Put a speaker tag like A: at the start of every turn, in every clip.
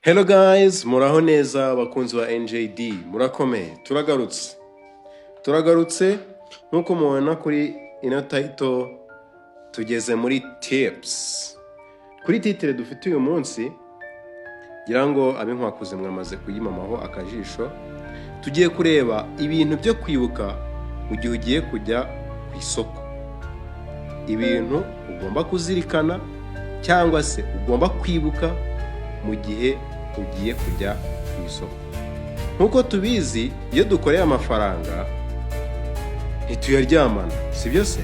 A: Hello guys, muraho neza bakunzi ba NJD, murakomeye, turagarutse nkuko mubona kuri ino title tugeze muri tips. Kuri titre dufite uyu munsi ngira ngo abinkwakuze mwamaze kuyimamaho akajisho, tugiye kureba ibintu byo kwibuka mu gihe ugiye kujya ku isoko, ibintu ugomba kuzirikana cyangwa se ugomba kwibuka mu gihe ugiye kujya ku isoko. Nkuko tubizi, iyo dukoreye amafaranga ntituyaryamana, sibyo se?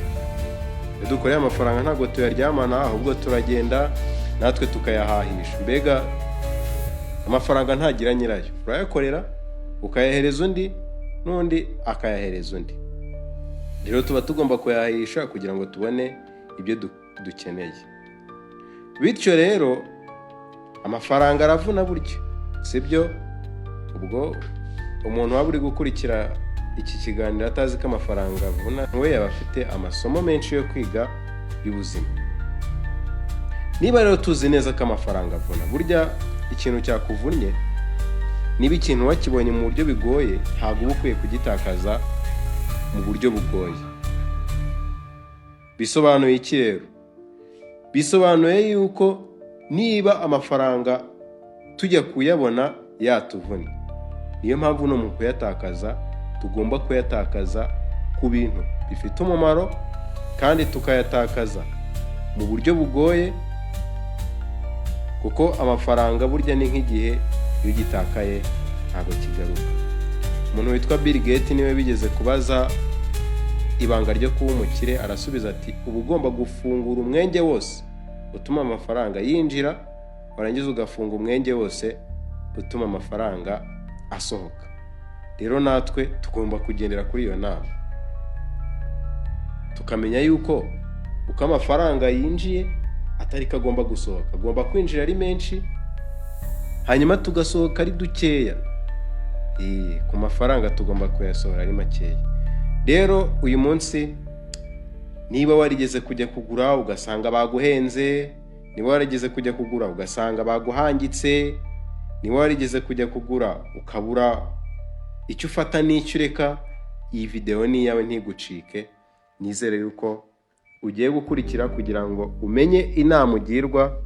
A: Iyo dukoreye amafaranga ntabwo tuyaryamana, ahubwo turagenda natwe tukayahahisha. Mbega amafaranga ntagira nyirayo, urayakorera ukayahereza undi n'undi akayahereza undi. Rero tuba tugomba kuyahahisha kugira ngo tubone ibyo dukeneye. Bityo rero amafaranga aravuna buryo, sibyo? Ubwo umuntu waba uri gukurikira iki kiganiro atazi ko amafaranga avuna, we yaba afite amasomo menshi yo kwiga y'ubuzima. Niba rero tuzi neza ko amafaranga avuna, burya ikintu cyakuvunnye niba ikintu wakibonye mu buryo bigoye, ntabwo uba ukwiye kugitakaza mu buryo bugoye. Bisobanuye iki rero? Bisobanuye yuko niba amafaranga tujya kuyabona yatuvuna, niyo mpamvu no mu kuyatakaza tugomba kuyatakaza ku bintu bifite umumaro, kandi tukayatakaza mu buryo bugoye, kuko amafaranga burya ni nk'igihe iyo gitakaye ntabwo kigaruka. Umuntu witwa Bill Gates niwe bigeze kubaza ibanga ryo kuba umukire, arasubiza ati uba ugomba gufungura umwenge wose utuma amafaranga yinjira, warangiza ugafunga umwenge wose utuma amafaranga asohoka. Rero natwe tugomba kugendera kuri iyo nama, tukamenya yuko uko amafaranga yinjiye atari ko agomba gusohoka, agomba kwinjira ari menshi hanyuma tugasohoka ari dukeya. Ku mafaranga tugomba kuyasohora ari makeya. Rero uyu munsi niba warigeze kujya kugura ugasanga baguhenze, niba warigeze kujya kugura ugasanga baguhangitse, niba warigeze kujya kugura ukabura icyo ufata n'icyo ureka, iyi video ni yawe ntigucike. Nizere yuko ugiye gukurikira kugira ngo umenye inama ugirwa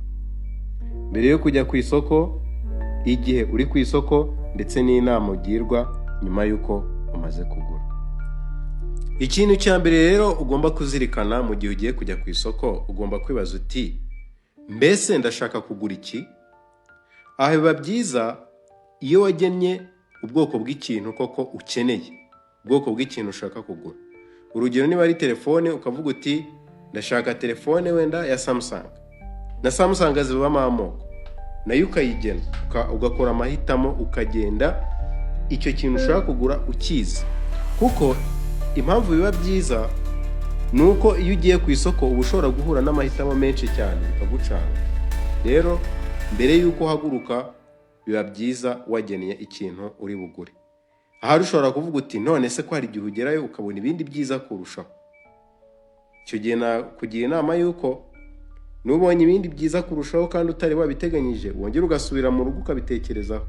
A: mbere yo kujya ku isoko, igihe uri ku isoko, ndetse n'inama ugirwa nyuma yuko umaze kugura. Ikintu cya mbere rero ugomba kuzirikana mu gihe ugiye kujya ku isoko, ugomba kwibaza uti mbese ndashaka kugura iki? Aho biba byiza iyo wagennye ubwoko bw'ikintu koko ukeneye, ubwoko bw'ikintu ushaka kugura. Urugero, niba ari telefone ukavuga uti ndashaka telefone wenda ya Samsung, na Samsung zibamo amoko, nayo ukayigena, ugakora amahitamo, ukagenda icyo kintu ushaka kugura ukizi. Kuko impamvu biba byiza nuko iyo ugiye ku isoko uba ushobora guhura n'amahitamo menshi cyane bikagucanga. Rero mbere yuko uhaguruka biba byiza wageneye ikintu uri bugure. Aha ushobora kuvuga uti none se ko hari igihe ugerayo ukabona ibindi byiza kurushaho. Icyo gihe nakugira inama yuko nubonye ibindi byiza kurushaho kandi utari wabiteganyije, wongera ugasubira mu rugo ukabitekerezaho,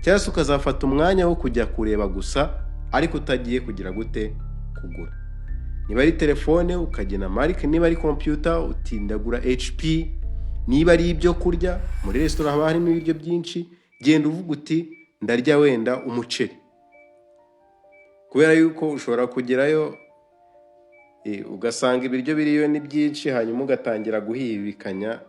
A: cyangwa se ukazafata umwanya wo kujya kureba gusa ariko utagiye kugira gute kugura. Niba ari telefone ukagena marike, niba ari computer uti ndagura HP, niba ari ibyo kurya muri restaurant haba harimo ibiryo byinshi, genda uvuga uti ndarya wenda umuceri, kubera yuko ushobora kugerayo ugasanga ibiryo biriyo ni byinshi, hanyuma ugatangira guhibikanya,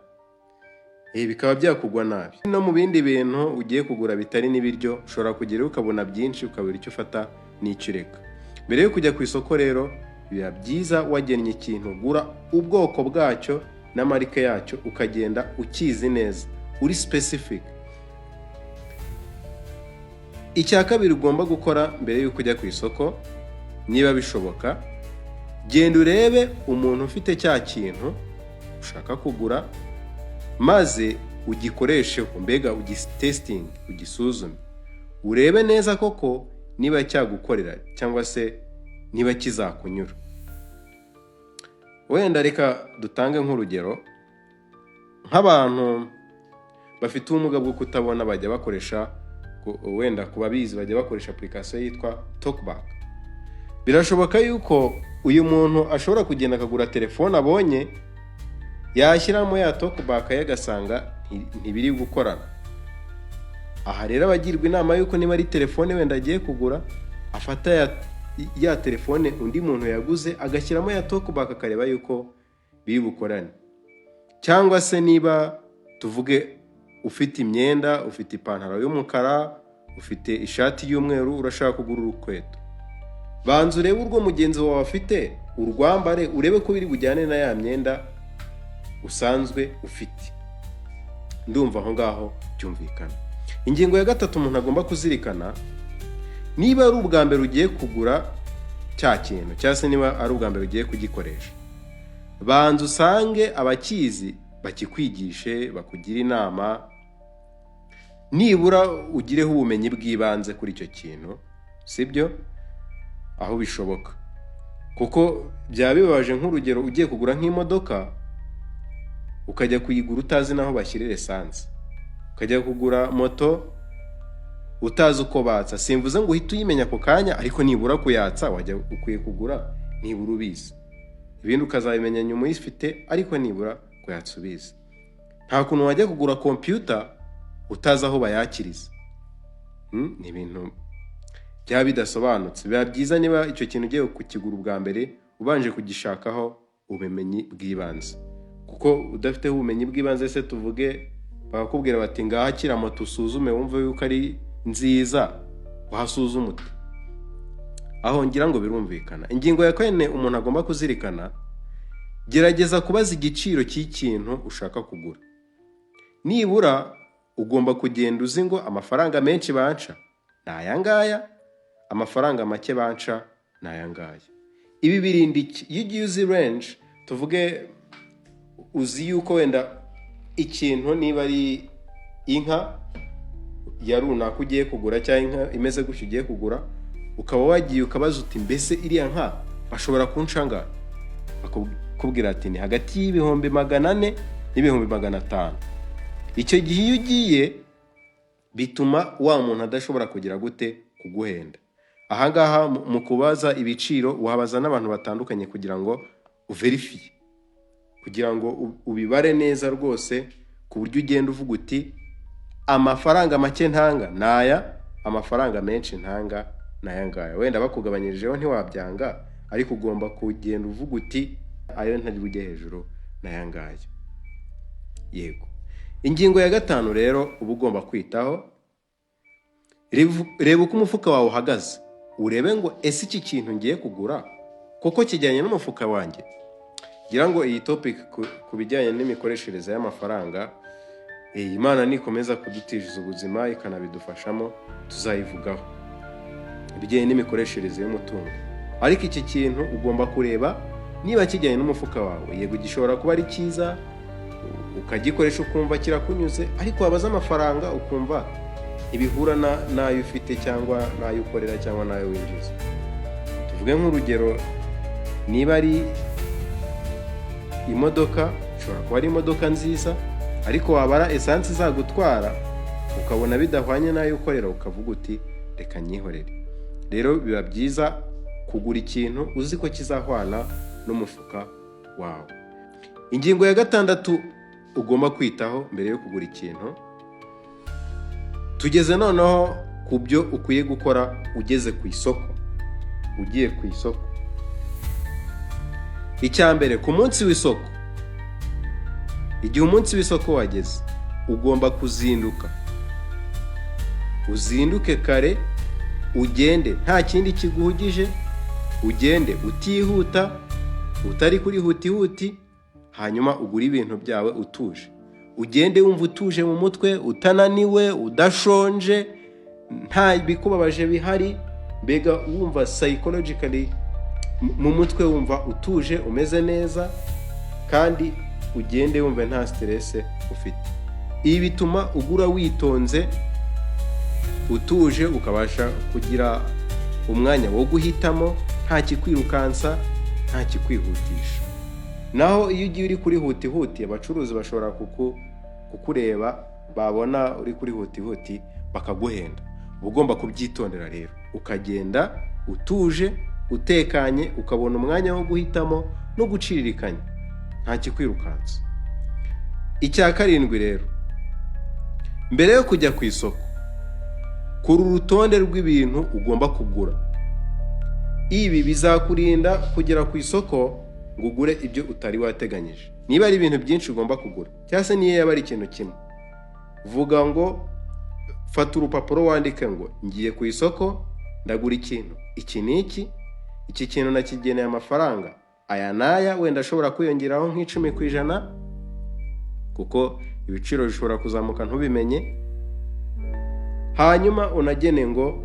A: bikaba byakugwa nabi. No mu bindi bintu ugiye kugura bitari n'ibiryo, ushobora kugerayo ukabona byinshi ukabura icyo ufata n'icyo ureka. Mbere yo kujya ku isoko rero biba byiza wagennye ikintu ugura, ubwoko bwacyo na marike yacyo ukagenda ukizi neza, uri specific. Icya kabiri ugomba gukora mbere yuko ujya ku isoko, niba bishoboka, genda urebe umuntu ufite cya kintu ushaka kugura, maze ugikoreshe, mbega ugitesting, ugisuzume, urebe neza koko niba cyagukorera cyangwa se niba kizakunyura. Wenda reka dutange nk'urugero, nk'abantu bafite ubumuga bwo kutabona bajya bakoresha, wenda ku babizi bajya bakoresha application yitwa Talkback. Birashoboka yuko uyu muntu ashobora kugenda akagura telefone abonye, yashyiramo ya Talkback yagasanga ntibiri gukorana. Aha rero abagirwa inama yuko niba ari telefone wenda agiye kugura, afata ya telefone undi muntu yaguze agashyiramo ya Talkback akareba yuko biri bukorane. Cyangwa se niba tuvuge ufite imyenda, ufite ipantaro y'umukara, ufite ishati y'umweru, urashaka kugura urukweto, banza urebe urwo mugenzi wawe afite, urwambare urebe ko biri bujyane na ya myenda usanzwe ufite. Ndumva aho ngaho byumvikana. Ingingo ya gatatu umuntu agomba kuzirikana, niba ari ubwa mbere ugiye kugura cya kintu cyangwa se niba ari ubwa mbere ugiye kugikoresha, banza usange abakizi bakikwigishe, bakugira inama, nibura ugireho ubumenyi bw'ibanze kuri icyo kintu, sibyo? Aho bishoboka. Kuko byaba bibabaje nk'urugero ugiye kugura nk'imodoka ukajya kuyigura utazi naho bashyirira esanse, ukajya kugura moto utazi uko batsa. Simvuze ngo uhite uyimenya ako kanya, ariko nibura kuyatsa wajya ukwiye kugura nibura ubizi, ibindi ukazabimenya nyuma uyifite, ariko nibura kuyatsa ubizi. Nta kuntu wajya kugura computer utazi aho bayakiriza. Ni ibintu byaba bidasobanutse. Biba byiza niba icyo kintu ugiye kukigura ubwa mbere ubanje kugishakaho ubumenyi bw'ibanze, kuko udafite ubumenyi bw'ibanze se tuvuge bakakubwira bati ngaha kira moto usuzume wumve yuko ari nziza, wahasuzume ute? Aho ngira ngo birumvikana. Ingingo ya kane umuntu agomba kuzirikana, gerageza kubaza igiciro cy'ikintu ushaka kugura. Nibura ugomba kugenda uzi ngo amafaranga menshi banca ni aya ngaya, amafaranga make banca ni aya ngaya. Ibi birinda iki? Iyo ugiye uzi range, tuvuge uzi yuko wenda ikintu niba ari inka ya runaka ugiye kugura cyangwa inka imeze gutyo ugiye kugura, ukaba wagiye ukabaza uti mbese iriya nka bashobora kunshanga, bakubwira ati ni hagati y'ibihumbi 400 n'ibihumbi 500. Icyo gihe iyo ugiye bituma wa muntu adashobora kugira gute kuguhenda. Ahangaha mu kubaza ibiciro uhabaza n'abantu batandukanye kugira ngo uverifie, kugira ngo ubibare neza rwose, ku buryo ugenda uvuga uti amafaranga make ntanga naya, amafaranga menshi ntanga naya ngaya. Wenda bakugabanyirijeho ntiwabyanga, ariko ugomba kugenda uvuga uti ayo ntari bujye hejuru naya ngaya. Yego. Ingingo ya gatanu rero uba ugomba kwitaho, reba uko umufuka wawe uhagaze, urebe ngo ese iki kintu ngiye kugura koko kijyanye n'umufuka wanjye. Ngira ngo iyi topic ku bijyanye n'imikoreshereze y'amafaranga, Imana nikomeza kudutijeza ubuzima ikanabidufashamo tuzayivugaho, ibijyanye n'imikoreshereze y'umutungo. Ariko iki kintu ugomba kureba niba kijyanye n'umufuka wawe. Yego gishobora kuba ari cyiza ukagikoresha ukumva kirakunyuze, ariko wabaza amafaranga ukumva ibihura nayo ufite cyangwa nayo ukorera cyangwa nayo winjiza. Tuvuge nk'urugero, niba ari imodoka, ushobora kuba ari imodoka nziza, ariko wabara esanse izagutwara ukabona bidahwanye nayo ukorera, ukavuga uti reka nyihorere. Rero biba byiza kugura ikintu uzi ko kizahwana n'umufuka wawe. Ingingo ya gatandatu ugomba kwitaho mbere yo kugura ikintu, tugeze noneho ku byo ukwiye gukora ugeze ku isoko, ugiye ku isoko. Icyambere, ku munsi w'isoko, igihe umunsi w'isoko wageze, ugomba kuzinduka. Uzinduke kare, ugende nta kindi kiguhugije, ugende utihuta, utari kuri huti, hanyuma ugura ibintu byawe utuje. Ugende wumva utuje mu mutwe, utananiwe, udashonje, nta bikubabaje bihari, mbega wumva psychologically mu mutwe wumva utuje, umeze neza, kandi ugende wumva nta stress ufite. Ibi bituma ugura witonze, utuje, ukabasha kugira umwanya wo guhitamo, nta kikwirukansa, nta kikwihutisha. Naho iyo ugiye uri kuri huti, abacuruzi bashobora kukureba babona uri kuri huti bakaguhenda. Ugomba kubyitondera rero, ukagenda utuje utekanye, ukabona umwanya wo guhitamo no guciririkanya, nta kikwirukansa. Icya karindwi rero, mbere yo kujya ku isoko, kuri urutonde rw'ibintu ugomba kugura. Ibi bizakurinda kugera ku isoko ngo ugure ibyo utari wateganyije. Niba ari ibintu byinshi ugomba kugura, cyangwa se niyo yaba ari ikintu kimwe, vuga ngo fata urupapuro wandike ngo ngiye ku isoko ndagura ikintu iki n'iki, iki kintu nakigeneye amafaranga aya n'aya, wenda ashobora kwiyongeraho nk'10% kuko ibiciro bishobora kuzamuka ntubimenye. Hanyuma unagene ngo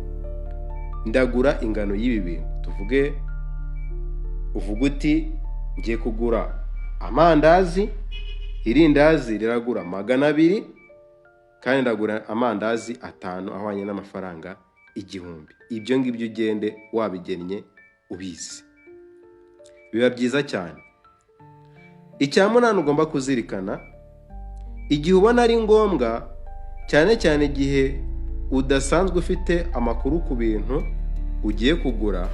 A: ndagura ingano y'ibi bintu. Tuvuge uvuga uti ngiye kugura amandazi, irindazi riragura 200 kandi ndagura amandazi 5 ahwanye n'amafaranga 1000. Ibyo ngibyo ugende wabigennye ubizi, biba byiza cyane. Icya munani ugomba kuzirikana, igihe ubona ari ngombwa, cyane cyane igihe udasanzwe ufite amakuru ku bintu ugiye kugura,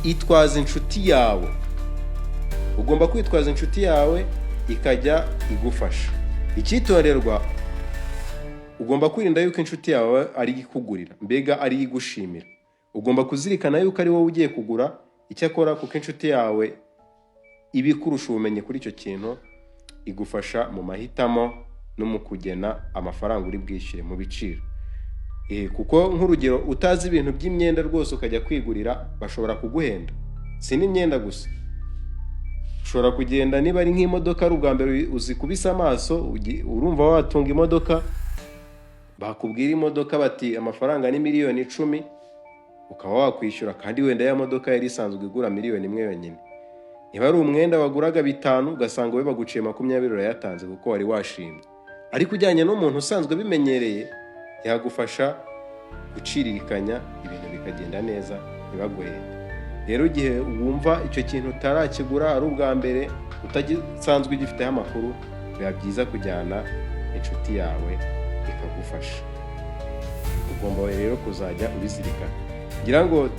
A: itwaza inshuti yawe. Ugomba kwitwaza inshuti yawe ikajya igufasha. Icyitonderwa, ugomba kwirinda yuko inshuti yawe ari ikugurira, mbega ari igushimira. Ugomba kuzirikana yuko ari wowe ugiye kugura, icyakora kuko inshuti yawe ibikurusha ubumenyi kuri icyo kintu, igufasha mu mahitamo no mu kugena amafaranga uri bwishyure mu biciro. Kuko nk'urugero, utazi ibintu by'imyenda rwose ukajya kwigurira, bashobora kuguhenda. Si n'imyenda gusa, ushobora kugenda niba ari nk'imodoka ari ubwa mbere uzikubise amaso, urumva watunga imodoka, bakubwira imodoka bati amafaranga ni 10,000,000, ukaba wakwishyura kandi wenda ya modoka yari isanzwe igura 1,000,000 yonyine. Niba ari umwenda waguraga 5 ugasanga we baguciye 20 urayatanze kuko wari washimye. Ariko ujyanye n'umuntu usanzwe bimenyereye, yagufasha guciririkanya ibintu bikagenda neza ntibaguhende. Rero igihe wumva icyo kintu utarakigura ari ubwa mbere, utagisanzwe ugifiteho amakuru, biba byiza kujyana inshuti yawe ikagufasha. Ugomba rero kuzajya ubizirikana. Ngira ngo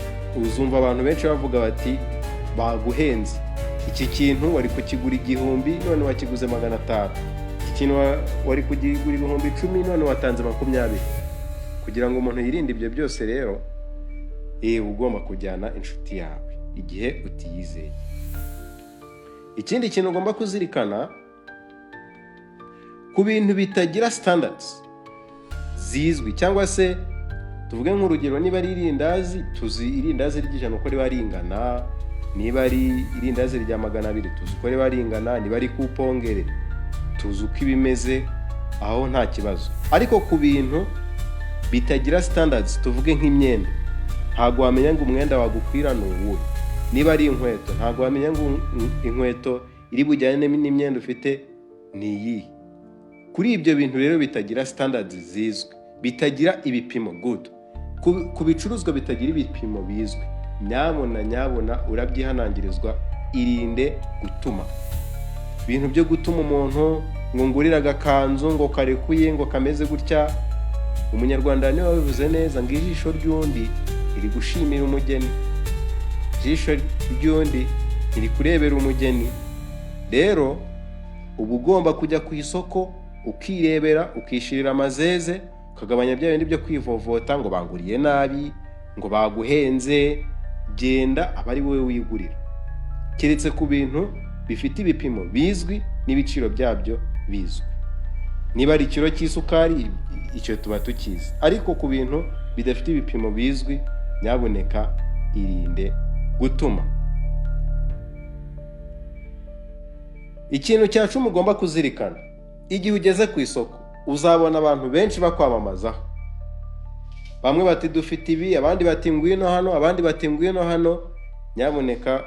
A: uzumva abantu benshi bavuga bati baguhenze, iki kintu wari kukigura 1000 none wakiguze 500, iki kintu wari kugura 10,000 none watanze 20. Kugira ngo umuntu yirinde ibyo byose rero, ugomba kujyana inshuti yawe igihe utiyizeye. Ikindi kintu ugomba kuzirikana, ku bintu bitagira standards zizwi, cyangwa se tuvuge nk'urugero, niba ari irindazi, tuzi irindazi ry'ijana uko riba ringana, niba ari irindazi rya 200 tuzi uko riba ringana, niba ari kupongere tuzi uko ibimeze, aho nta kibazo. Ariko ku bintu bitagira standards, tuvuge nk'imyenda, ntago wamenya ngo umwenda wagukwira n'uwuhe. Niba ari inkweto, ntago wamenya ngo inkweto iri bujyane n'imyenda ufite ni iyi. Kuri ibyo bintu rero bitagira standards zizwi, bitagira ibipimo good, ku bicuruzwa bitagira ibipimo bizwi, nyabona urabyihanangirizwa. Irinde gutuma ibintu byo gutuma umuntu ngo ngurira agakanzu ngo karekuye ngo kameze gutya. Umunyarwanda niwe wabivuze neza ngo ijisho ry'undi iri gushimira umugeni, ijisho ry'undi iri kurebera umugeni. Rero uba ugomba kujya ku isoko ukirebera, ukishirira amazeze, ukagabanya bya bindi byo kwivovota ngo banguriye nabi, ngo baguhenze. Genda aba ari wowe wigurira, keretse ku bintu bifite ibipimo bizwi n'ibiciro byabyo bizwi. Niba ari ikiro cy'isukari, icyo tuba tukizi. Ariko ku bintu bidafite ibipimo bizwi, nyaboneka irinde gutuma. Ikintu cya 10 ugomba kuzirikana, igihe ugeze ku isoko uzabona abantu benshi bakwamamazaho. Bamwe bati dufite ibi, abandi bati ngwino hano, abandi bati ngwino hano. Nyaboneka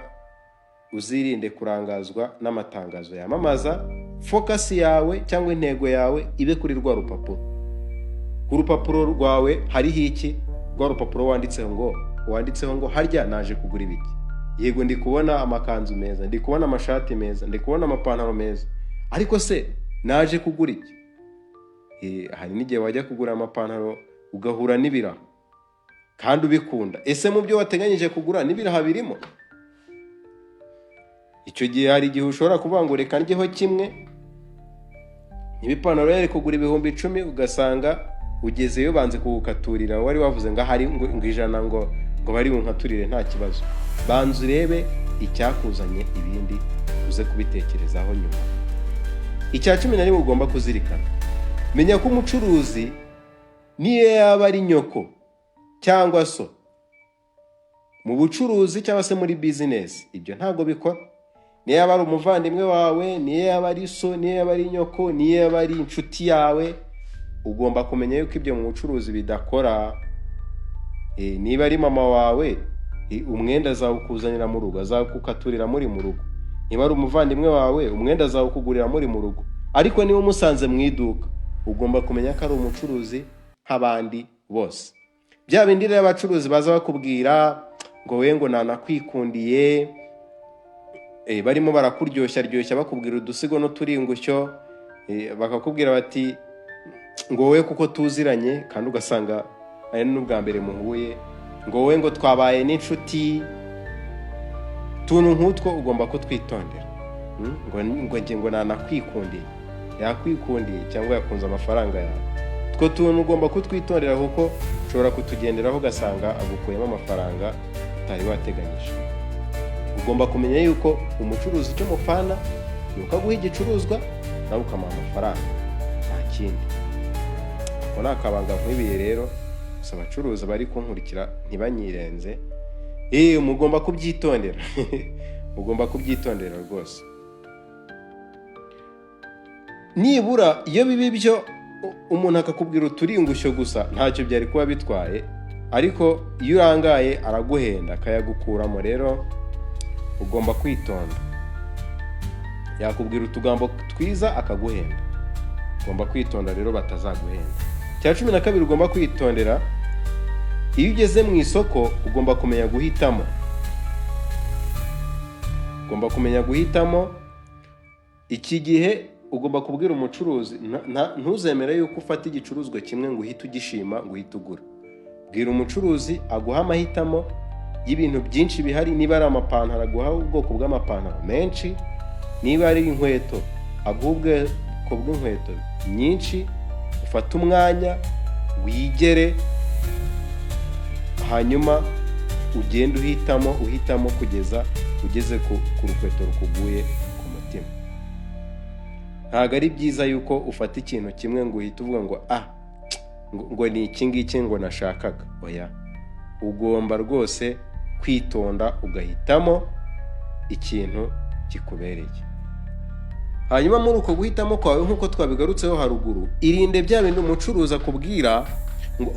A: uzirinde kurangazwa n'amatangazo yamamaza. Focus yawe cyangwa intego yawe ibe kuri rwa rupapuro. Ku rupapuro rwawe hariho iki? Rwa rupapuro wanditseho ngo harya naje kugura ibiki. Yego ndi kubona amakanzu meza, ndi kubona amashati meza, ndi kubona amapantaro meza, ariko se naje kugura iki? hari n'igihe wajya kugura amapantaro ugahura n'ibiraha kandi ubikunda. Ese mu byo wateganyije kugura n'ibiraha birimo? Icyo gihe hari igihe ushobora kuvuga ngo reka njyeho kimwe, n'ibipantaro yari kugura ibihumbi 10 ugasanga ugezeyo banze kugukaturira, wari wavuze ngo hari ngo 100 ngo bari bunkaturire. nta kibazo, banze urebe icyakuzanye, ibindi uze kubitekerezaho nyuma. Icya 11 ugomba kuzirikana, menya ko umucuruzi niyo yaba ari nyoko cyangwa so mu bucuruzi cyangwa se muri business, ibyo ntago bikora. Niyo yaba ari umuvandimwe wawe, niyo yaba ari so, niyo yaba ari nyoko, niyo yaba ari inshuti yawe, ugomba kumenya yuko ibyo mu bucuruzi bidakora. Niba ari mama wawe, umwenda azawukuzanira mu rugo, azakukaturira muri mu rugo. Niba ari umuvandimwe wawe, umwenda azawukugurira muri mu rugo. Ariko niba umusanze mu iduka, ugomba kumenya ko ari umucuruzi nk'abandi bose. Bya bindi rero abacuruzi baza bakubwira ngo we ngo nanakwikundiye, barimo barakuryoshya bakubwira udusigo n'uturingushyo, bakakubwira bati ngo we kuko tuziranye, kandi ugasanga ari n'ubwa mbere muhuye, ngo we ngo twabaye n'inshuti. Tuntu nk'utwo ugomba kutwitondera. ngo nanakwikundiye, yakwikundiye cyangwa yakunze amafaranga yawe. Two tuntu ugomba kutwitondera kuko ushobora kutugenderaho ugasanga agukuyemo amafaranga utari wateganyije. Ugomba kumenya yuko umucuruzi icyo mupfana nuko aguha igicuruzwa nawe ukamuha amafaranga, nta kindi. Ako ni akabanga nk'ibiye rero, gusa abacuruzi bari kunkurikira ntibanyirenze. Mugomba kubyitondera. Mugomba kubyitondera rwose. Nibura iyo bibi byo umuntu akakubwira uturingushyo gusa, ntacyo byari kuba bitwaye, ariko iyo urangaye araguhenda akayagukuramo. Rero ugomba kwitonda. Yakubwira utugambo twiza akaguhenda, ugomba kwitonda rero batazaguhenda. Cya 12 ugomba kwitondera, iyo ugeze mu isoko ugomba kumenya guhitamo. Ugomba kumenya guhitamo. Iki gihe ugomba kubwira umucuruzi, ntuzemere yuko ufata igicuruzwa kimwe ngo uhite ugishima ngo uhite ugura. Bwira umucuruzi aguha amahitamo y'ibintu byinshi bihari. Niba ari amapantaro aguha ubwoko bw'amapantaro menshi, niba ari inkweto aguha ubwoko bw'inkweto nyinshi. Ufata umwanya wigere, hanyuma ugenda uhitamo kugeza ugeze ku rukweto rukuguye ku mutima. Ntabwo ari byiza yuko ufata ikintu kimwe ngo uhite uvuga ngo ni iki ngiki ngo nashakaga. Oya, ugomba rwose kwitonda ugahitamo ikintu kikubereye. Hanyuma muri uko guhitamo kwawe, nk'uko twabigarutseho haruguru, irinde bya bintu umucuruzi akubwira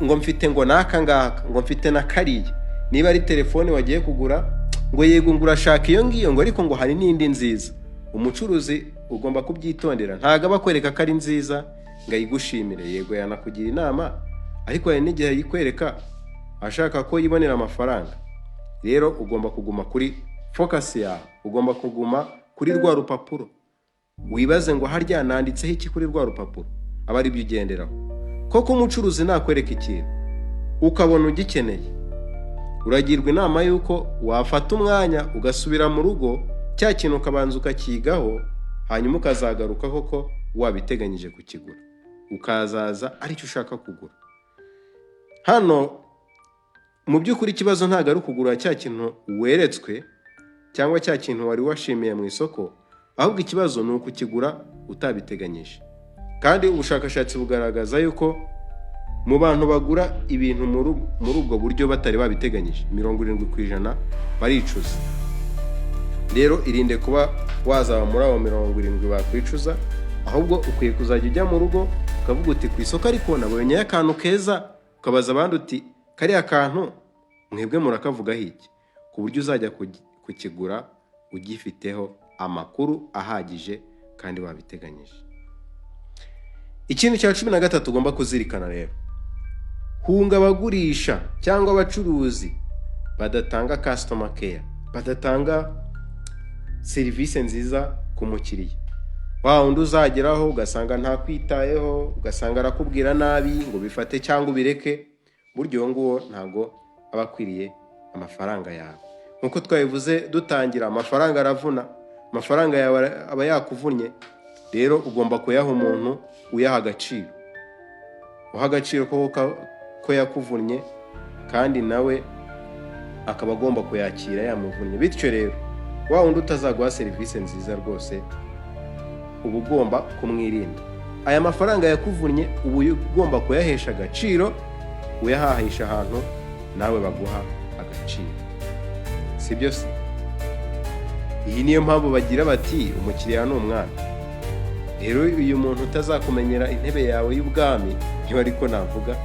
A: ngo mfite ngo naka ngaka, ngo mfite na kariya. Niba ari telefone wagiye kugura, ngo yego ngo urashaka iyo ngiyo, ngo ariko ngo hari n'indi nziza. Umucuruzi ugomba kubyitondera. Ntago abakwereka ko ari nziza ngo ayigushimire. Yego yanakugira inama, ariko hari n'igihe yikwereka ashaka ko yibonera amafaranga. Rero ugomba kuguma kuri focus yawe, ugomba kuguma kuri rwa rupapuro. Wibaze ngo harya nanditseho iki kuri rwa rupapuro, aba ari byo ugenderaho. Koko umucuruzi nakwereka ikintu ukabona ugikeneye, uragirwa inama yuko wafata umwanya ugasubira mu rugo, cya kintu ukabanza ukakigaho, hanyuma ukazagaruka koko wabiteganyije kukigura, ukazaza ari cyo ushaka kugura. Hano mu by'ukuri ikibazo ntago ari ukugura cya kintu weretswe cyangwa cya kintu wari washimiye mu isoko, ahubwo ikibazo ni ukukigura utabiteganyije. Kandi ubushakashatsi bugaragaza yuko mu bantu bagura ibintu muri ubwo buryo batari babiteganyije, 70% baricuza. Rero irinde kuba wazaba muri abo 70 bakwicuza, ahubwo ukwiye kuzajya ujya mu rugo ukavuga uti ku isoko ariko nabonye akantu keza, ukabaza abandi uti kariya kantu mwebwe murakavuga iki, ku buryo uzajya kukigura ugifiteho amakuru ahagije kandi wabiteganyije. Ikintu cya 13 ugomba kuzirikana rero, hunga abagurisha cyangwa abacuruzi badatanga customer care, badatanga serivisi nziza ku mukiriya. wa undi uzageraho ugasanga nta kwitayeho, ugasanga arakubwira nabi ngo bifate cyangwa ubireke, buryo nguwo ntago aba akwiriye amafaranga yawe. Nkuko twabivuze dutangira, amafaranga aravuna, amafaranga yawe aba yakuvunnye. Rero ugomba kuyaha umuntu uyaha agaciro, uha agaciro ko yakuvunnye, kandi nawe akaba agomba kuyakira yamuvunnye. Bityo rero wa wundi utazaguha serivisi nziza rwose uba ugomba kumwirinda. Aya mafaranga yakuvunnye uba ugomba kuyahesha agaciro, uyahahisha ahantu nawe baguha agaciro, sibyo se? Iyi niyo mpamvu bagira bati umukiriya ni umwami. Rero uyu muntu utazakumenyera intebe yawe y'ubwami, niba ariko navuga,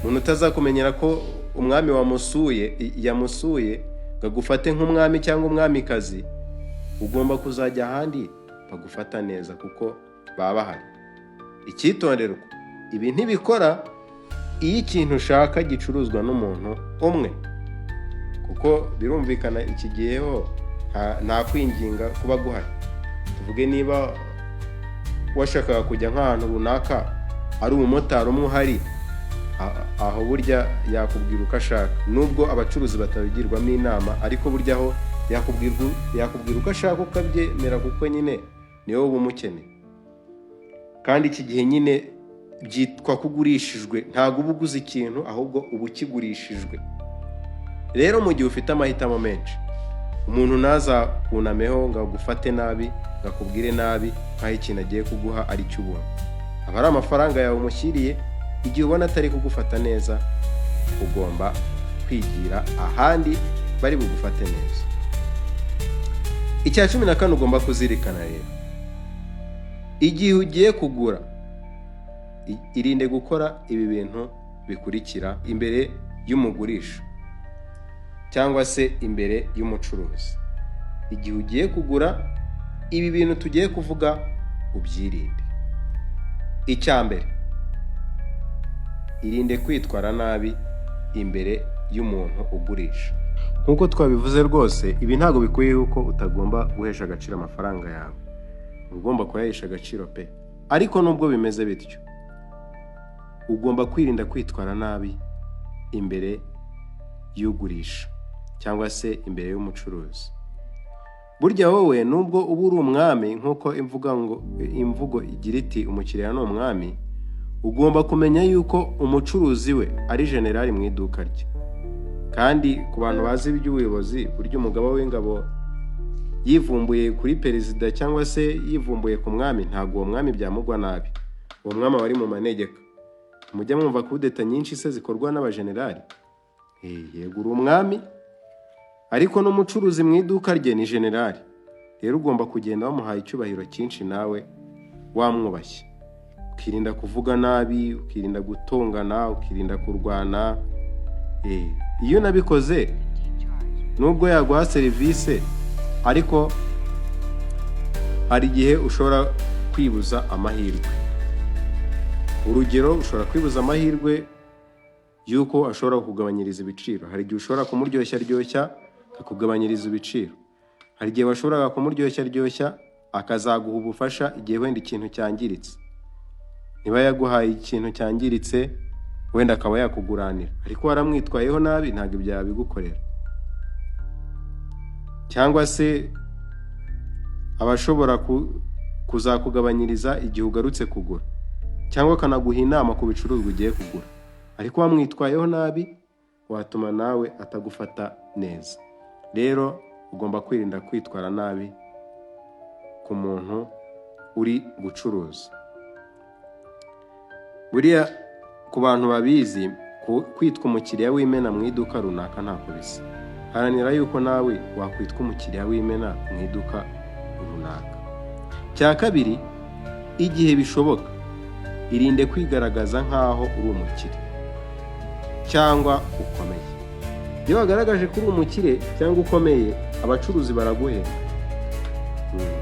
A: umuntu utazakumenyera ko umwami yamusuye gagufate nk'umwami cyangwa umwamikazi, ugomba kuzajya ahandi bagufata neza kuko baba bahari. Icyitonderwa, ibi ntibikora iyo ikintu ushaka gicuruzwa n'umuntu umwe, kuko birumvikana iki giheho nta kwinginga kuba guhari. Tuvuge niba washakaga kujya nk'ahantu runaka, ari umumotari umwe uhari, aho burya yakubwira uko ashaka. Nubwo abacuruzi batabigirwamo inama, ariko burya aho yakubwira uko ashaka ukabyemera, kuko nyine niwe uba umukeneye. Kandi iki gihe nyine byitwa kugurishijwe, ntabwo uba uguze ikintu, ahubwo uba ukigurishijwe. Rero mu gihe ufite amahitamo menshi, umuntu naza kunameho ngo agufate nabi, ngakubwire nabi nkaho ikintu agiye kuguha ari cyo ubona. Aba ari amafaranga yawe umushyiriye. Igihe ubona atari kugufata neza, ugomba kwigira ahandi bari bugufate neza. Icya 14 ugomba kuzirikana rero, igihe ugiye kugura, irinde gukora ibi bintu bikurikira imbere y'umugurisha cyangwa se imbere y'umucuruzi. Igihe ugiye kugura, ibi bintu tugiye kuvuga ubyirinde. Icya mbere, irinde kwitwara nabi imbere y'umuntu ugurisha. Nkuko twabivuze rwose, ibi ntago bikuye yuko utagomba guhesha agaciro amafaranga yawe, ugomba kuyahesha agaciro pe. Ariko nubwo bimeze bityo, ugomba kwirinda kwitwara nabi imbere y'ugurisha cyangwa se imbere y'umucuruzi. Burya wowe nubwo uba uri umwami, nkuko imvugo igira iti umukiriya ni umwami, ugomba kumenya yuko umucuruzi we ari generali mu iduka rye. Kandi ku bantu bazi iby'ubuyobozi, burya umugaba w'ingabo yivumbuye kuri perezida cyangwa se yivumbuye ku mwami, ntabwo uwo mwami byamugwa nabi. Uwo mwami aba ari mu manegeka. Mujya mwumva kudeta nyinshi se zikorwa n'abagenerali. Yego uri umwami, ariko n'umucuruzi mu iduka rye ni generali. Rero ugomba kugenda wamuhaye icyubahiro cyinshi, nawe wamwubashye. Ukirinda kuvuga nabi, ukirinda gutongana, ukirinda kurwana. Iyo nabikoze, nubwo yaguha serivisi, ariko hari igihe ushobora kwibuza amahirwe. Urugero, ushobora kwibuza amahirwe yuko ashobora kugabanyiriza ibiciro. Hari igihe ushobora kumuryoshya akakugabanyiriza ibiciro. Hari igihe bashobora kumuryoshya akazaguha ubufasha igihe wenda ikintu cyangiritse. Niba yaguhaye ikintu cyangiritse, wenda akaba yakuguranira, ariko waramwitwayeho nabi, ntabwo ibyaha bigukorera. Cyangwa se abashobora kuzakugabanyiriza igihe ugarutse kugura, cyangwa akanaguha inama ku bicuruzwa ugiye kugura, ariko wamwitwayeho nabi, watuma nawe atagufata neza. Rero ugomba kwirinda kwitwara nabi ku muntu uri gucuruza. Buriya ku bantu babizi, kwitwa umukiriya w'imena mu iduka runaka ntako bisa. Haranira yuko nawe wakwitwa umukiriya w'imena mu iduka runaka. Cya kabiri, igihe bishoboka, irinde kwigaragaza nk'aho uri umukire cyangwa ukomeye. Iyo wagaragaje ko uri umukire cyangwa ukomeye, abacuruzi baraguhenda.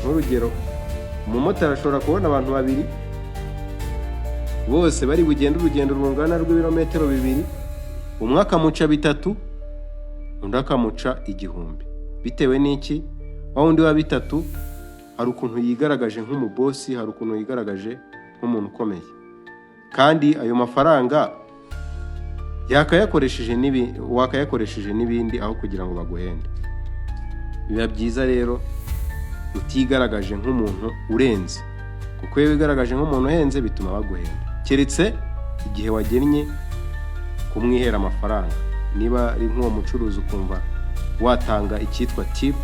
A: Nk'urugero, umumotari ashobora kubona abantu babiri, bose bari bugenda urugendo rungana rw'ibirometero 2, umwe akamuca 3, undi akamuca 1000. Bitewe n'iki? Wa wundi wa 3 hari ukuntu yigaragaje nk'umubosi, hari ukuntu yigaragaje nk'umuntu ukomeye, kandi ayo mafaranga wakayakoresheje n'ibindi aho kugira ngo baguhende. Biba byiza rero utigaragaje nk'umuntu urenze, kuko iyo wigaragaje nk'umuntu uhenze bituma baguhenda, keretse igihe wagennye kumwihera amafaranga. Niba ari nk'uwo mucuruzi ukumva watanga icyitwa tip,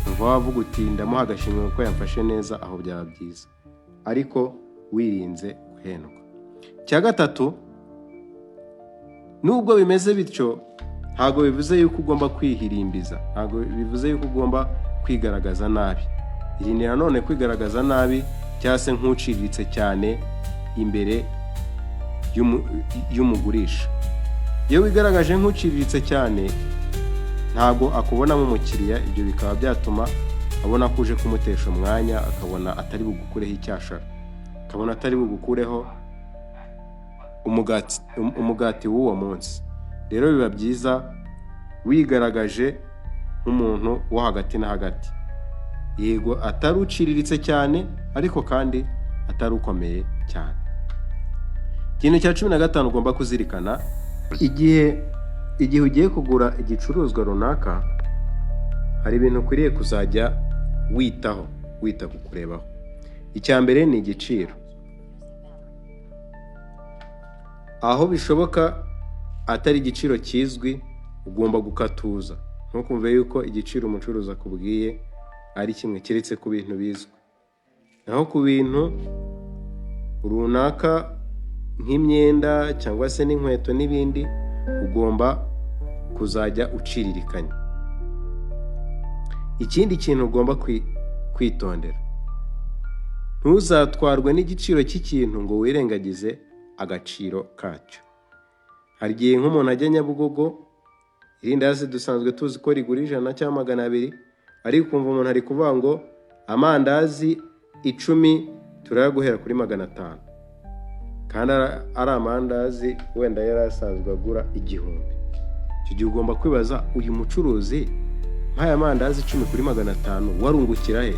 A: umva wavuga uti ndamuha agashimwe kuko yamfashe neza, aho byaba byiza, ariko wirinze guhendwa. Cya gatatu, nubwo bimeze bityo, ntabwo bivuze yuko ugomba kwihirimbiza, ntabwo bivuze yuko ugomba kwigaragaza nabi. Irinde nanone kwigaragaza nabi cyangwa se nk'uciriritse cyane imbere y'umugurisha. Iyo wigaragaje nk'uciriritse cyane, ntabwo akubona nk'umukiriya, ibyo bikaba byatuma abona ko uje kumutesha umwanya, akabona atari bugukureho icyashara, akabona atari bugukureho umugati w'uwo munsi. Rero biba byiza wigaragaje nk'umuntu wo hagati na hagati, yego atari uciriritse cyane ariko kandi atari ukomeye cyane. Ikintu cya 15 ugomba kuzirikana, igihe ugiye kugura igicuruzwa runaka, hari ibintu ukwiriye kuzajya wita ku kurebaho. Icya mbere ni igiciro. Aho bishoboka atari igiciro kizwi, ugomba gukatuza, ntukumve yuko igiciro umucuruzi akubwiye ari kimwe, keretse ku bintu bizwi. Naho ku bintu runaka nk'imyenda cyangwa se n'inkweto n'ibindi, ugomba kuzajya uciririkanya. Ikindi kintu ugomba kwitondera, ntuzatwarwe n'igiciro cy'ikintu ngo wirengagize agaciro kacyo. Hari igihe nk'umuntu ajya Nyabugogo, irindazi dusanzwe tuzi ko rigura 100 cyangwa 200, ariko kumva umuntu ari kuvuga ngo amandazi 10 turayaguhera kuri 500, kandi ari amandazi wenda yarasanzwe agura 1000. Icyo gihe ugomba kwibaza, uyu mucuruzi nk'aya mandazi 10 kuri 500 warungukira he?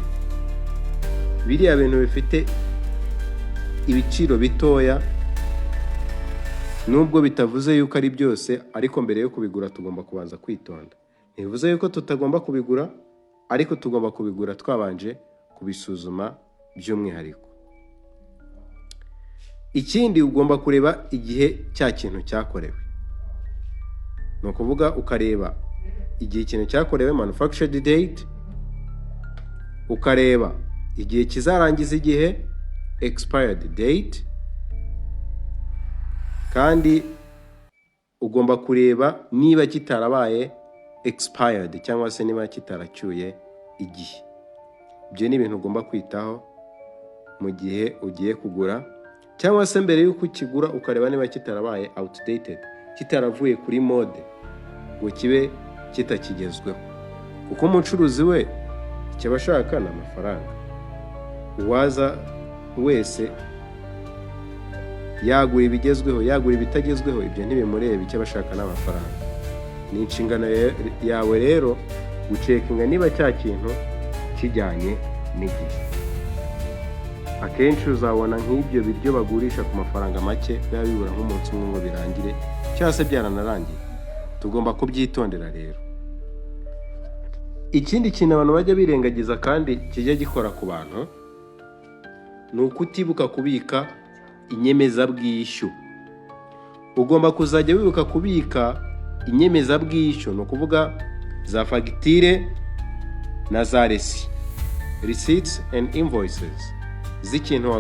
A: Biriya bintu bifite ibiciro bitoya, nubwo bitavuze yuko ari byose, ariko mbere yo kubigura tugomba kubanza kwitonda. Ntibivuze yuko tutagomba kubigura, ariko tugomba kubigura twabanje kubisuzuma by'umwihariko. Ikindi ugomba kureba igihe cya kintu cyakorewe. Ni ukuvuga ukareba igihe ikintu cyakorewe, manufactured date, ukareba igihe kizarangiza igihe, expired date, kandi ugomba kureba niba kitarabaye expired cyangwa se niba kitaracyuye igihe. Ibyo ni ibintu ugomba kwitaho mu gihe ugiye kugura, cyangwa se mbere y'uko ukigura ukareba niba kitarabaye outdated, kitaravuye kuri mode ngo kibe kitakigezweho. Kuko umucuruzi we icyo abashaka ni amafaranga. Uwaza wese yagura ibigezweho, yagura ibitagezweho, ibyo ntibimureba, icyo abashaka n'amafaranga. Ni inshingano yawe rero gucekinga niba cya kintu kijyanye n'igihe. Akenshi uzabona nk'ibyo biryo bagurisha ku mafaranga make biba bibura nk'umunsi umwe ngo birangire, cyangwa se byaranarangiye. Tugomba kubyitondera rero. Ikindi kintu abantu bajya birengagiza kandi kijya gikora ku bantu, ni ukutibuka kubika inyemezabwishyu. Ugomba kuzajya wibuka kubika inyemezabwishyu, ni ukuvuga za fagitire na za resi, receipts and invoices, z'ikintu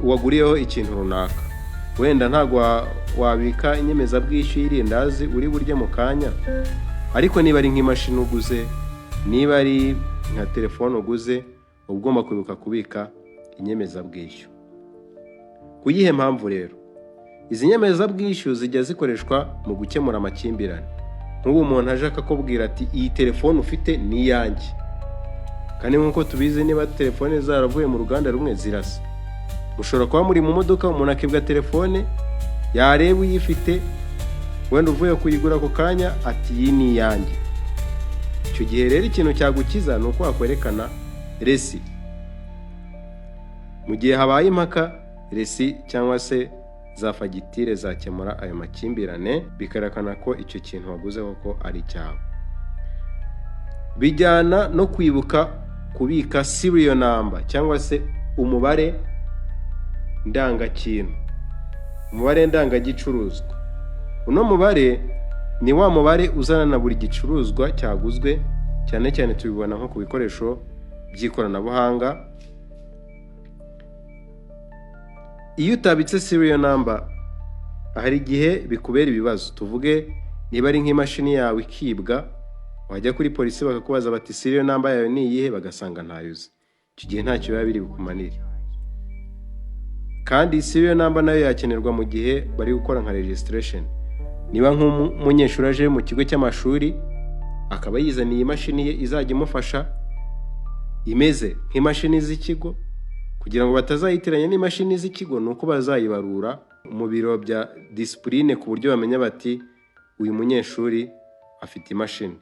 A: waguriyeho ikintu runaka. Wenda ntabwo wabika inyemezabwishyu y'irindazi uri burye mu kanya, ariko niba ari nk'imashini uguze, niba ari nka telefone uguze, ugomba kwibuka kubika inyemezabwishyu. Kuyihe mpamvu rero? Izi nyemezabwishyu zijya zikoreshwa mu gukemura amakimbirane. Nk'ubu umuntu aje akakubwira ati iyi telefone ufite ni iyanjye, kandi nk'uko tubizi niba telefone zaravuye mu ruganda rumwe zirasa. Ushobora kuba muri mu modoka, umuntu akibwa telefone, yareba uyifite, wenda uvuye kuyigura ako kanya ati iyi ni iyanjye. icyo gihe rero ikintu cyagukiza ni uko wakwerekana resi. Mu gihe habaye impaka, resi cyangwa se za fagitire zakemura ayo makimbirane, bikerekana ko icyo kintu waguze koko ari cyawe. Bijyana no kwibuka kubika serial number cyangwa se umubare ndangakintu, umubare ndangagicuruzwa. Uno mubare ni wa mubare uzana na buri gicuruzwa cyaguzwe, cyane cyane tubibona nko ku bikoresho by'ikoranabuhanga. Iyo utabitse serial number, hari igihe bikubera ibibazo. Tuvuge niba ari nk'imashini yawe ikibwa, wajya kuri polisi bakakubaza bati serial number yawe ni iyihe, bagasanga ntayuzi. Icyo gihe ntacyo biba biri bukumanire. Kandi serial number nayo yakenerwa mu gihe bari gukora nka registration. Niba nk'umunyeshuri aje mu kigo cy'amashuri akaba yizaniye imashini ye izajya imufasha imeze nk'imashini z'ikigo, kugira ngo batazayitiranya n'imashini z'ikigo, nuko bazayibarura mu biro bya discipline ku buryo bamenya bati uyu munyeshuri afite imashini.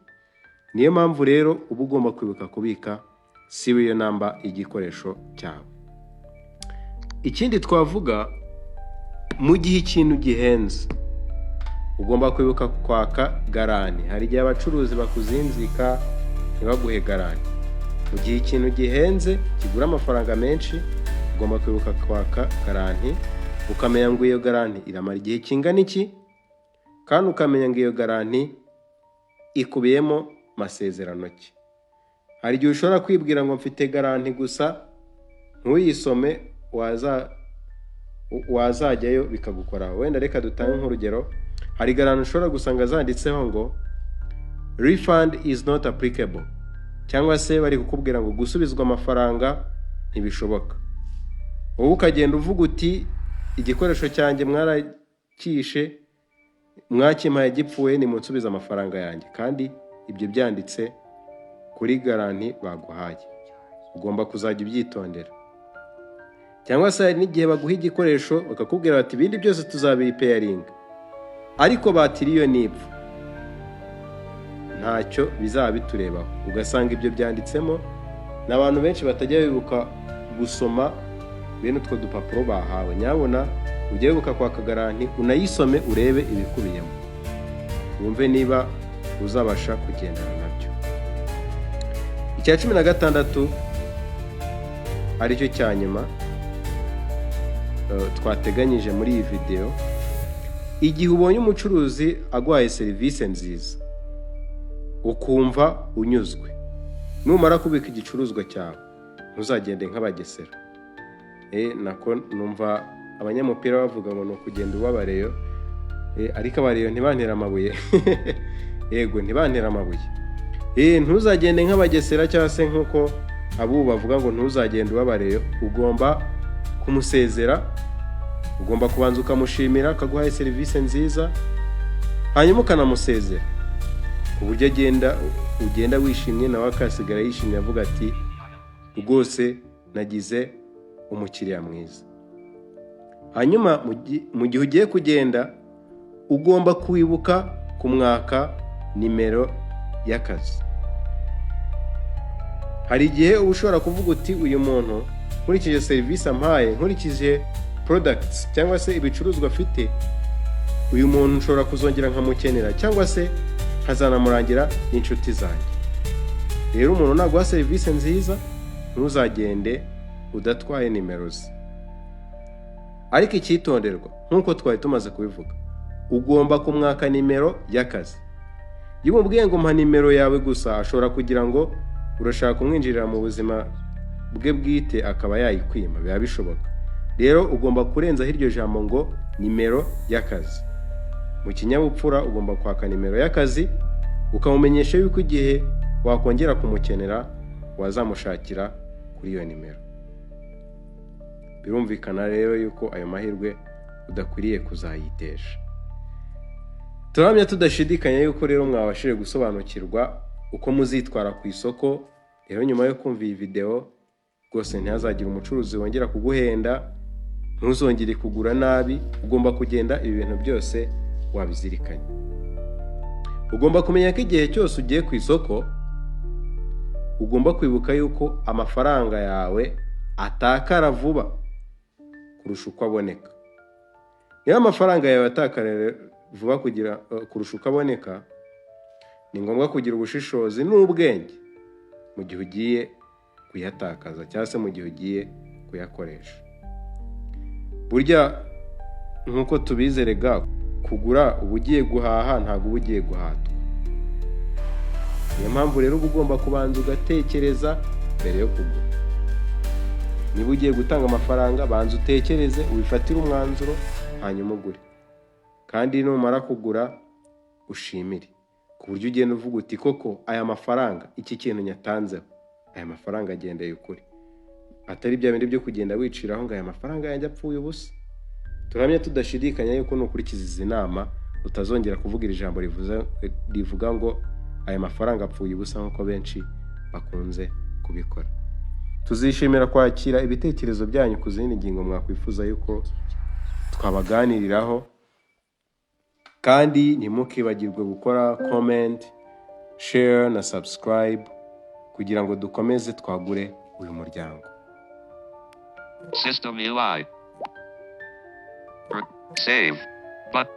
A: Niyo mpamvu rero uba ugomba kwibuka kubika serial number y'igikoresho cyawe. Ikindi twavuga, mu gihe ikintu gihenze ugomba kwibuka kwaka garanti. Hari igihe abacuruzi bakuzinzika ntibaguhe garanti. Mu gihe ikintu gihenze kigura amafaranga menshi, ugomba kwibuka kwaka garanti, ukamenya ngo iyo garanti iramara igihe kingana iki, kandi ukamenya ngo iyo garanti ikubiyemo masezerano ki. Hari igihe ushobora kwibwira ngo mfite garanti gusa, ntuyisome, wazajyayo bikagukora. Wenda reka dutange nk'urugero. Hari garanti ushobora gusanga zanditseho ngo refund is not applicable, cyangwa se bari kukubwira ngo gusubizwa amafaranga ntibishoboka. Wowe ukagenda uvuga uti igikoresho cyanjye mwarakishe, mwakimpaye gipfuye, nimunsubize amafaranga yanjye. Kandi ibyo byanditse kuri garanti baguhaye. Ugomba kuzajya ubyitondera. Cyangwa se n'igihe baguha igikoresho bakakubwira bati ibindi byose tuzabiripairinga, ariko batiri yo nipfa, ntacyo bizaba biturebaho. Ugasanga ibyo byanditsemo, n'abantu benshi batajya bibuka gusoma bene utwo dupapuro bahawe. Nyabona ujye wibuka kwaka garanti, unayisome urebe ibikubiyemo, wumve niba uzabasha kugendana nabyo. Icya 16 aricyo cya nyuma twateganyije muri iyi video. Igihe ubonye umucuruzi aguhaye serivisi nziza ukumva unyuzwe, numara kubika igicuruzwa cyawe ntuzagende nk'abagesera. Nako numva abanyamupira bavuga ngo nukugenda ubabareyo, ariko abareyo ntibantera amabuye. Yego, ntibantera amabuye. Ntuzagende nk'abagesera, cyangwa se nkuko abo bavuga ngo ntuzagende ubabareyo. Ugomba kumusezera, ugomba kubanza ukamushimira akaguhaye serivisi nziza, hanyuma ukanamusezera ku buryo ugenda wishimye, nawe akasigara yishimye avuga ati rwose nagize umukiriya mwiza. Hanyuma mu gihe ugiye kugenda, ugomba kwibuka kumwaka nimero y'akazi. Hari igihe uba ushobora kuvuga uti uyu muntu nkurikije serivisi ampaye, nkurikije products cyangwa se ibicuruzwa afite, uyu muntu nshobora kuzongera nkamukenera, cyangwa se nkazanamurangira inshuti zanjye. Rero umuntu naguha serivisi nziza, ntuzagende udatwaye nimero ze. Ariko icyitonderwa, nkuko twari tumaze kubivuga, ugomba kumwaka nimero y'akazi. Iyo umubwiye ngo mpa nimero yawe gusa, ashobora kugira ngo urashaka kumwinjirira mu buzima bwe bwite akaba yayikwima, biba bishoboka. Rero ugomba kurenzaho iryo jambo ngo nimero y'akazi. Mu kinyabupfura ugomba kwaka nimero y'akazi, ukamumenyesha yuko igihe wakongera kumukenera wazamushakira kuri iyo nimero. Birumvikana rero yuko ayo mahirwe udakwiriye kuzayitesha. Turamya tudashidikanya yuko rero mwabashije gusobanukirwa uko muzitwara ku isoko. Rero nyuma yo kumva iyi video, rwose ntihazagira umucuruzi wongera kuguhenda, ntuzongere kugura nabi. Ugomba kugenda ibi bintu byose wabizirikanye. Ugomba kumenya ko igihe cyose ugiye ku isoko ugomba kwibuka yuko amafaranga yawe atakara vuba kurusha uko aboneka. Niba amafaranga yawe atakara vuba kurusha uko aboneka, ni ngombwa kugira ubushishozi n'ubwenge mu gihe ugiye kuyatakaza cyangwa se mu gihe ugiye kuyakoresha. Burya nk'uko tubizerega, kugura uba ugiye guhaha, ntabwo uba ugiye guhatwa. Niyo mpamvu rero uba ugomba kubanza ugatekereza mbere yo kugura. Niba ugiye gutanga amafaranga, banza utekereze, ubifatire umwanzuro, hanyuma ugure. Kandi numara kugura ushimire, ku buryo ugenda uvuga uti koko aya mafaranga, iki kintu nyatanzeho, aya mafaranga agendeye ukuri, atari bya bindi byo kugenda wiciraho ngo aya mafaranga yanjye apfuye ubusa. Turamye tudashidikanya yuko nukurikiza izi nama utazongera kuvuga iri jambo rivuga ngo aya mafaranga apfuye ubusa, nk'uko benshi bakunze kubikora. Tuzishimira kwakira ibitekerezo byanyu ku zindi ngingo mwakwifuza yuko twabaganiriraho, kandi ntimukibagirwe gukora comment, share na subscribe kugira ngo dukomeze twagure uyu muryango.
B: System UI. Save. But